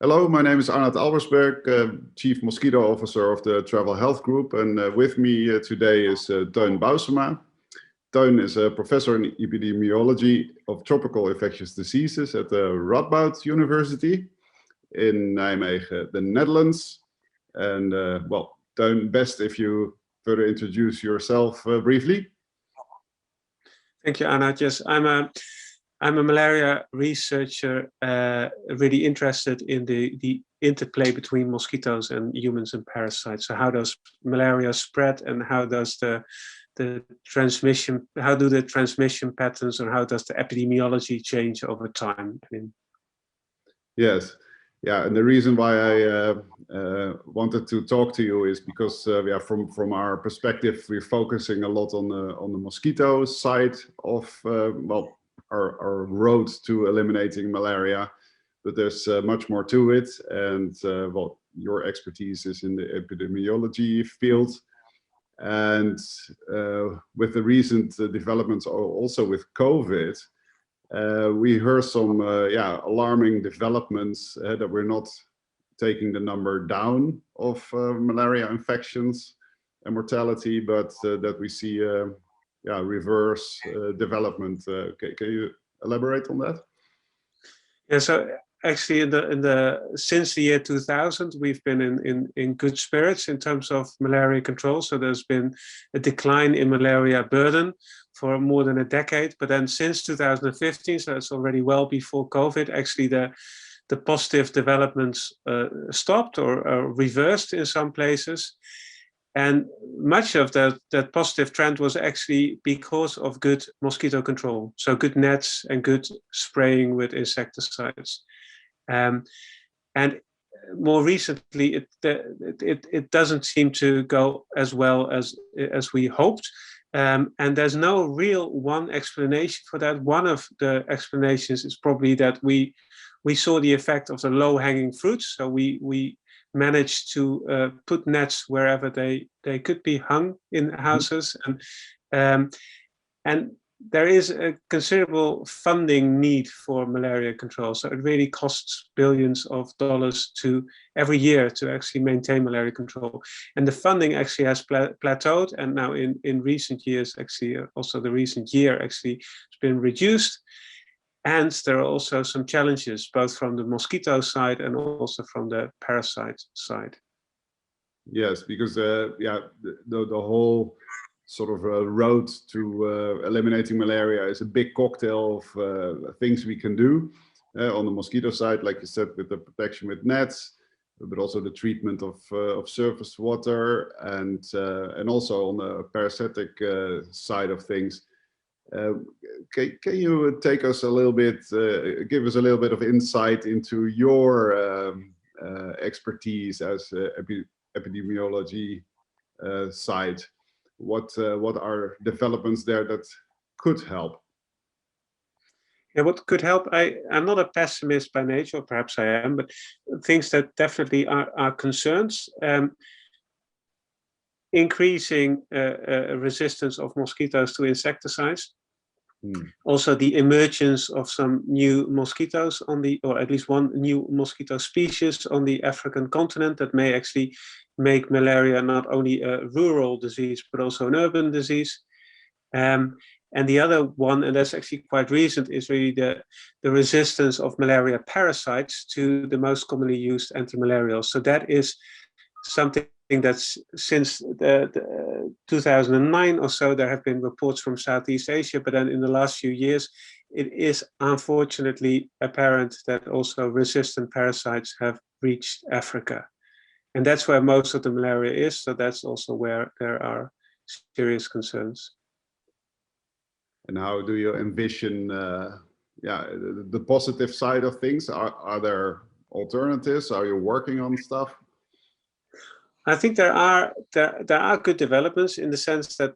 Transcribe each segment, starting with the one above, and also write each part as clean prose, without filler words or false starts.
Hello, my name is Arnoud Aalbersberg, Chief Mosquito Officer of the Travel Health Group, and with me today is Teun Bousema. Teun is a professor in epidemiology of tropical infectious diseases at the Radboud University in Nijmegen, the Netherlands. And well, Teun, best if you further introduce yourself briefly. Thank you, Arnoud. Yes, I'm a malaria researcher, really interested in the interplay between mosquitoes and humans and parasites. So how does malaria spread, and how does the transmission, how do the transmission patterns, and how does the epidemiology change over time? Yes, yeah, and the reason why I wanted to talk to you is because yeah, from our perspective, we're focusing a lot on the mosquito side of well, our road to eliminating malaria, but there's much more to it. And well, your expertise is in the epidemiology field. And with the recent developments also with COVID, we heard some yeah, alarming developments that we're not taking the number down of malaria infections and mortality, but that we see yeah, reverse development. Can you elaborate on that? Yeah, so actually since the year 2000, we've been in good spirits in terms of malaria control. So there's been a decline in malaria burden for more than a decade. But then since 2015, so it's already well before COVID, actually the positive developments stopped or reversed in some places. And much of that positive trend was actually because of good mosquito control. So good nets and good spraying with insecticides. And more recently, it doesn't seem to go as well as we hoped. And there's no real one explanation for that. One of the explanations is probably that we saw the effect of the low-hanging fruits. So we managed to put nets wherever they could be hung in houses, and there is a considerable funding need for malaria control. So it really costs billions of dollars every year to actually maintain malaria control, and the funding actually has plateaued. And now in recent years, actually also the recent year actually has been reduced. And there are also some challenges, both from the mosquito side and also from the parasite side. Yes, because yeah, the whole sort of road to eliminating malaria is a big cocktail of things we can do on the mosquito side, like you said, with the protection with nets, but also the treatment of surface water, and also on the parasitic side of things. Can you take us a little bit, give us a little bit of insight into your expertise as epidemiology side? What are developments there that could help? Yeah, what could help? I'm not a pessimist by nature, or perhaps I am, but things that definitely are concerns. Increasing resistance of mosquitoes to insecticides. Also the emergence of some new mosquitoes or at least one new mosquito species on the African continent that may actually make malaria not only a rural disease, but also an urban disease. And the other one, and that's actually quite recent, is really the resistance of malaria parasites to the most commonly used antimalarials. So that is something that's since 2009 or so, there have been reports from Southeast Asia, but then in the last few years, it is unfortunately apparent that also resistant parasites have reached Africa. And that's where most of the malaria is, so that's also where there are serious concerns. And how do you envision yeah, the positive side of things? Are there alternatives? Are you working on stuff? I think there are good developments in the sense that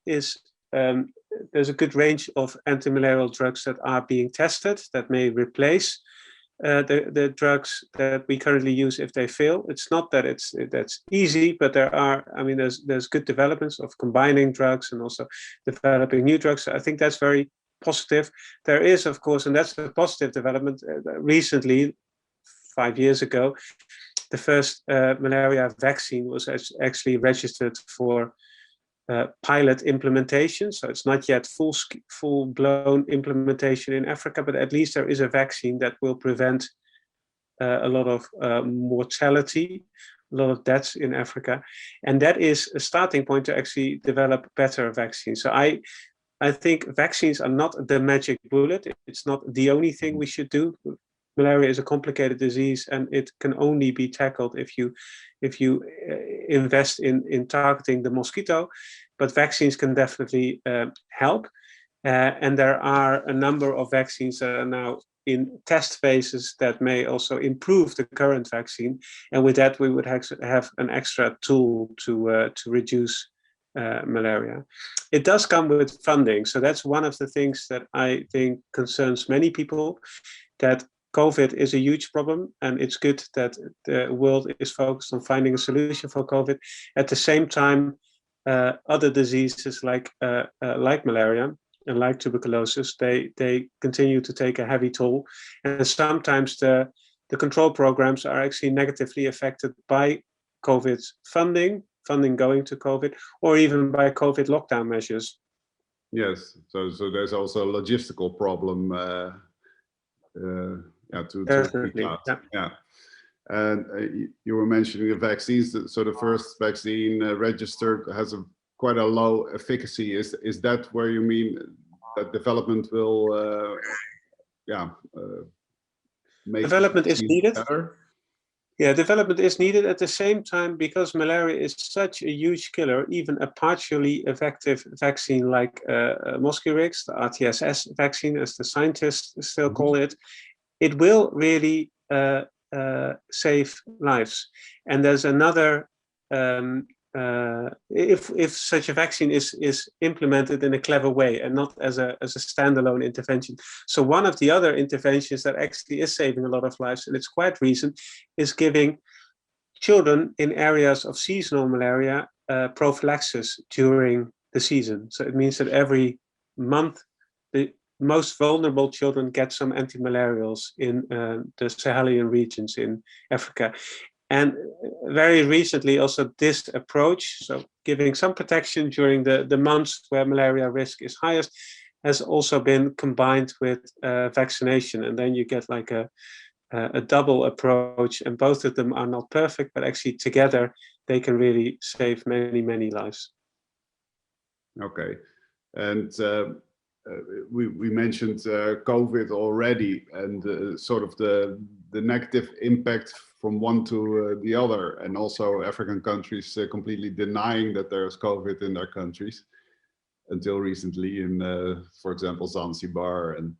there's a good range of antimalarial drugs that are being tested that may replace the drugs that we currently use if they fail. It's not that that's easy, but there are. I mean, there's good developments of combining drugs and also developing new drugs. So I think that's very positive. There is, of course, and that's a positive development recently. 5 years ago, the first malaria vaccine was actually registered for pilot implementation. So it's not yet full-blown implementation in Africa, but at least there is a vaccine that will prevent a lot of mortality, a lot of deaths in Africa. And that is a starting point to actually develop better vaccines. So I think vaccines are not the magic bullet. It's not the only thing we should do. Malaria is a complicated disease, and it can only be tackled if you invest in targeting the mosquito. But vaccines can definitely help. And there are a number of vaccines that are now in test phases that may also improve the current vaccine. And with that, we would have an extra tool to reduce malaria. It does come with funding. So that's one of the things that I think concerns many people, that COVID is a huge problem, and it's good that the world is focused on finding a solution for COVID. At the same time, other diseases like malaria and like tuberculosis, they continue to take a heavy toll. And sometimes the control programs are actually negatively affected by COVID funding going to COVID, or even by COVID lockdown measures. Yes, so there's also a logistical problem to Definitely, yeah. And you were mentioning the vaccines. So the first vaccine registered has quite a low efficacy. Is that where you mean that development will make development is needed better? Yeah, development is needed. At the same time, because malaria is such a huge killer, even a partially effective vaccine like Mosquirix, the RTSS vaccine, as the scientists still call it, it will really save lives. And there's another, if such a vaccine is implemented in a clever way and not as a standalone intervention. So one of the other interventions that actually is saving a lot of lives, and it's quite recent, is giving children in areas of seasonal malaria prophylaxis during the season. So it means that every month the most vulnerable children get some antimalarials in the Sahelian regions in Africa. And very recently also this approach, so giving some protection during the months where malaria risk is highest, has also been combined with vaccination. And then you get like a double approach, and both of them are not perfect, but actually together they can really save many, many lives. Okay. And we mentioned COVID already, and sort of the negative impact from one to the other, and also African countries completely denying that there's COVID in their countries until recently, in for example Zanzibar. And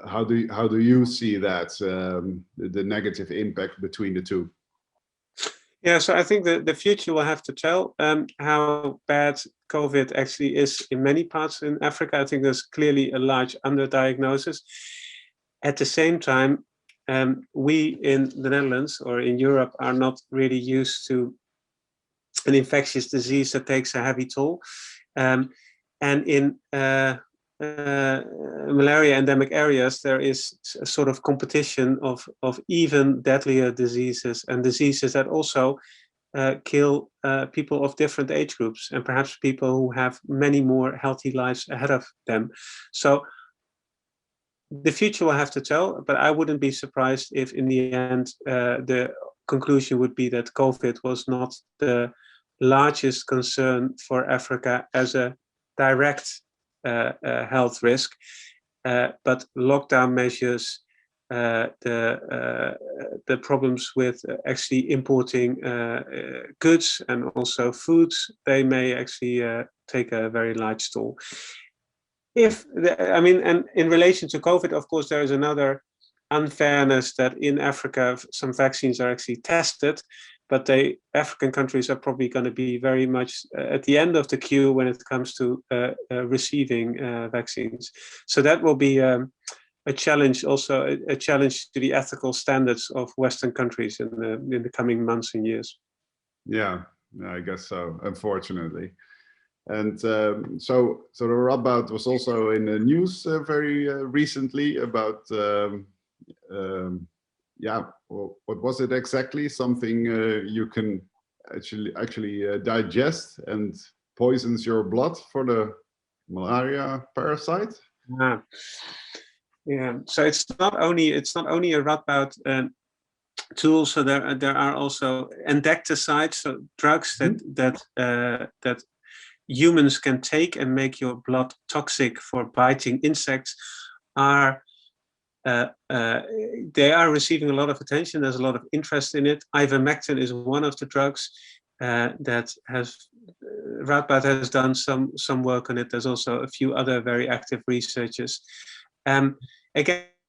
how do you see that the negative impact between the two? Yeah, so I think the future will have to tell how bad COVID actually is in many parts in Africa. I think there's clearly a large underdiagnosis. At the same time, we in the Netherlands or in Europe are not really used to an infectious disease that takes a heavy toll. And in malaria endemic areas, there is a sort of competition of even deadlier diseases, and diseases that also kill people of different age groups, and perhaps people who have many more healthy lives ahead of them. So the future will have to tell, but I wouldn't be surprised if in the end the conclusion would be that COVID was not the largest concern for Africa as a direct health risk, but lockdown measures, the problems with actually importing goods and also foods, they may actually take a very large toll. And in relation to COVID, of course, there is another unfairness that in Africa, some vaccines are actually tested, but African countries are probably going to be very much at the end of the queue when it comes to receiving vaccines. So that will be a challenge, also a challenge to the ethical standards of Western countries in the coming months and years. Yeah, I guess so, unfortunately. And so the Radboud was also in the news very recently about yeah, well, what was it exactly? Something you can actually digest and poisons your blood for the malaria parasite? Yeah, so it's not only a Radboud tool. So there are also insecticides, so drugs that humans can take and make your blood toxic for biting insects. They are receiving a lot of attention. There's a lot of interest in it. Ivermectin is one of the drugs that Radboud has done some work on it. There's also a few other very active researchers. Again,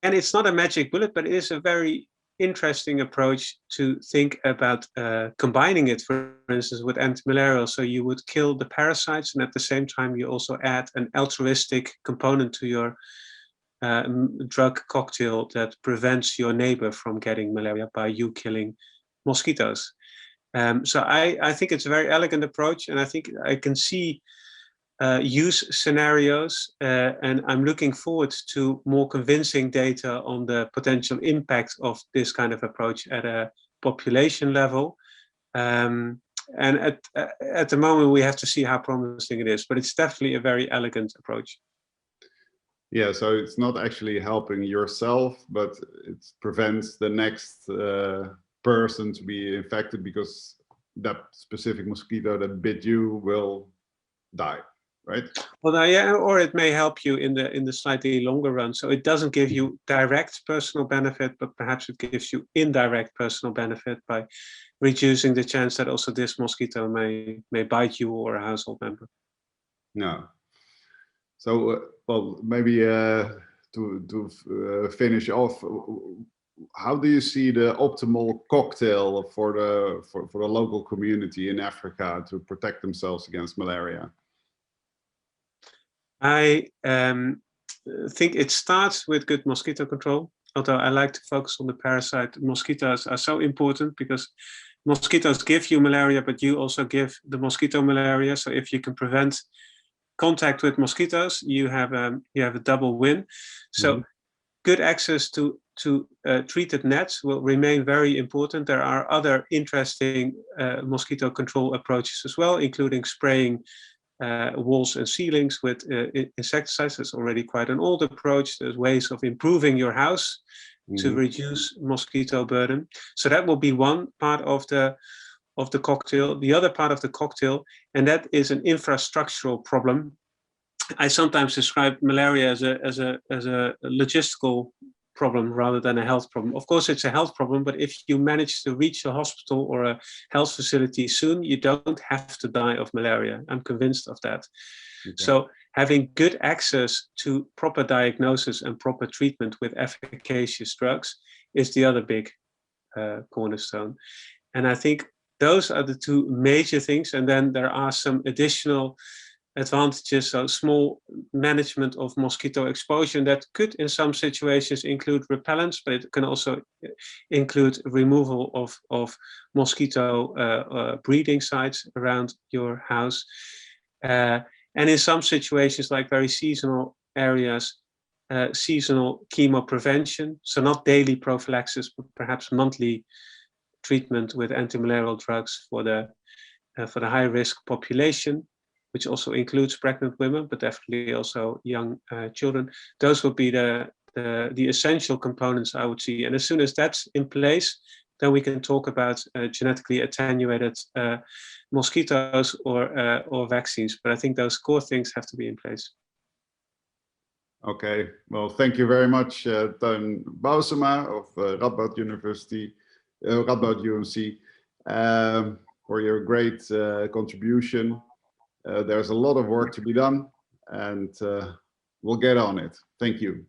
it's not a magic bullet, but it is a very interesting approach to think about combining it, for instance, with antimalarials. So you would kill the parasites, and at the same time you also add an altruistic component to your drug cocktail that prevents your neighbor from getting malaria by you killing mosquitoes. So I think it's a very elegant approach, and I think I can see use scenarios, and I'm looking forward to more convincing data on the potential impact of this kind of approach at a population level. And at the moment, we have to see how promising it is, but it's definitely a very elegant approach. Yeah, so it's not actually helping yourself, but it prevents the next person to be infected, because that specific mosquito that bit you will die, right? Well, yeah, or it may help you in the slightly longer run. So it doesn't give you direct personal benefit, but perhaps it gives you indirect personal benefit by reducing the chance that also this mosquito may bite you or a household member. No. So, well, maybe to finish off, how do you see the optimal cocktail for the local community in Africa to protect themselves against malaria? I think it starts with good mosquito control, although I like to focus on the parasite. Mosquitoes are so important because mosquitoes give you malaria, but you also give the mosquito malaria. So if you can prevent contact with mosquitoes, you have a double win. So good access to treated nets will remain very important. There are other interesting mosquito control approaches as well, including spraying walls and ceilings with insecticides. That's already quite an old approach. There's ways of improving your house to reduce mosquito burden. So that will be one part of the cocktail. The other part of the cocktail, and that is an infrastructural problem. I sometimes describe malaria as a logistical problem rather than a health problem. Of course, it's a health problem, but if you manage to reach a hospital or a health facility soon, you don't have to die of malaria. I'm convinced of that. Okay. So having good access to proper diagnosis and proper treatment with efficacious drugs is the other big cornerstone. And I think those are the two major things. And then there are some additional advantages, so small management of mosquito exposure that could in some situations include repellents, but it can also include removal of mosquito breeding sites around your house. And in some situations, like very seasonal areas, seasonal chemo prevention, so not daily prophylaxis, but perhaps monthly treatment with antimalarial drugs for the high-risk population, which also includes pregnant women, but definitely also young children. Those would be the essential components I would see. And as soon as that's in place, then we can talk about genetically attenuated mosquitoes or vaccines. But I think those core things have to be in place. Okay, well, thank you very much, Teun Bousema of Radboud UMC, for your great contribution. There's a lot of work to be done, and we'll get on it. Thank you.